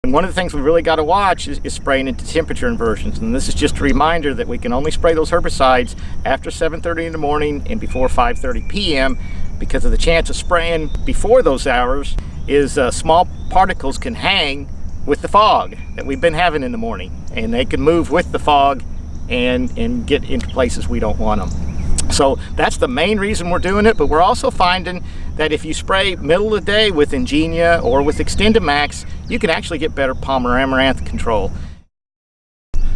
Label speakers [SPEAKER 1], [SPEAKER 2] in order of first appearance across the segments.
[SPEAKER 1] And one of the things we really got to watch is spraying into temperature inversions. And this is just a reminder that we can only spray those herbicides after 7:30 in the morning and before 5:30 p.m. because of the chance of spraying before those hours is small particles can hang with the fog that we've been having in the morning, and they can move with the fog and get into places we don't want them. So that's the main reason we're doing it, but we're also finding that if you spray middle of the day with Ingenia or with XtendiMax, you can actually get better Palmer amaranth control.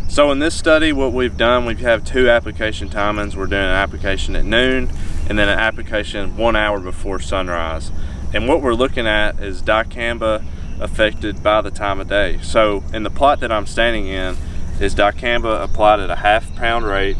[SPEAKER 2] So in this study, what we've done, we have 2 application timings. We're doing an application at noon and then an application 1 hour before sunrise. And what we're looking at is dicamba affected by the time of day. So in the plot that I'm standing in is dicamba applied at a ½ pound rate.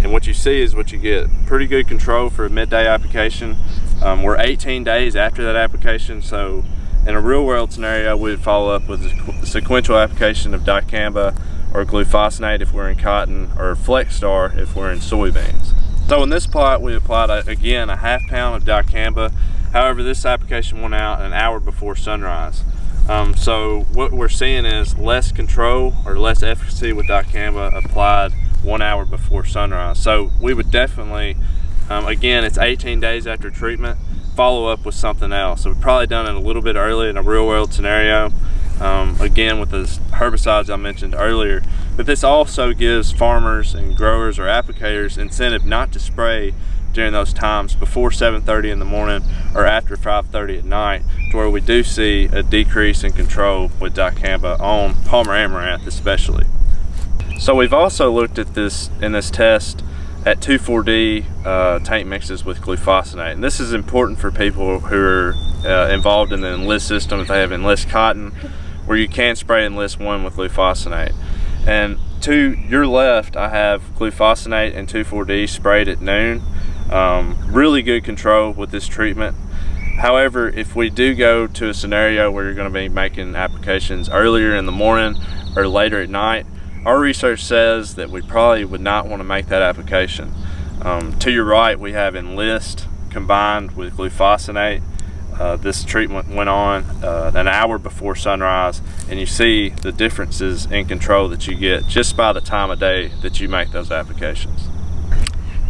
[SPEAKER 2] And what you see is what you get. Pretty good control for a midday application. We're 18 days after that application, so in a real world scenario, we'd follow up with a sequential application of dicamba or glufosinate if we're in cotton, or Flexstar if we're in soybeans. So in this plot, we applied, again, a ½ pound of dicamba. However, this application went out an hour before sunrise. So what we're seeing is less control or less efficacy with dicamba applied 1 hour before sunrise. So we would definitely, again, it's 18 days after treatment, follow up with something else. So we've probably done it a little bit early in a real world scenario, again with the herbicides I mentioned earlier. But this also gives farmers and growers or applicators incentive not to spray during those times before 7:30 in the morning or after 5:30 at night, to where we do see a decrease in control with dicamba on Palmer amaranth especially. So we've also looked at this in this test at 2,4-D tank mixes with glufosinate. And this is important for people who are involved in the enlist system, if they have enlist cotton, where you can spray enlist 1 with glufosinate. And to your left, I have glufosinate and 2,4-D sprayed at noon. Really good control with this treatment. However, if we do go to a scenario where you're going to be making applications earlier in the morning or later at night, our research says that we probably would not want to make that application. To your right, we have enlist combined with glufosinate. This treatment went on an hour before sunrise, and you see the differences in control that you get just by the time of day that you make those applications.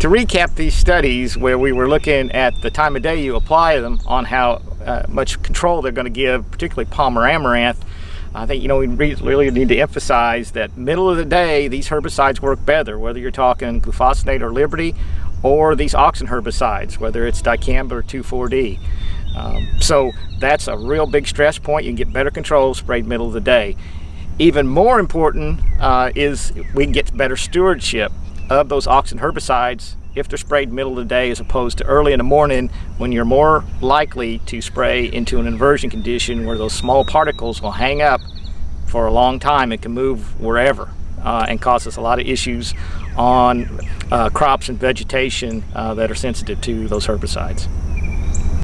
[SPEAKER 1] To recap these studies where we were looking at the time of day you apply them on how much control they're going to give, particularly Palmer amaranth, I think we really need to emphasize that middle of the day these herbicides work better, whether you're talking glufosinate or Liberty, or these auxin herbicides, whether it's dicamba or 2,4-D. So that's a real big stress point. You can get better control sprayed middle of the day. Even more important is we can get better stewardship of those auxin herbicides if they're sprayed middle of the day as opposed to early in the morning, when you're more likely to spray into an inversion condition where those small particles will hang up for a long time and can move wherever and cause us a lot of issues on crops and vegetation that are sensitive to those herbicides.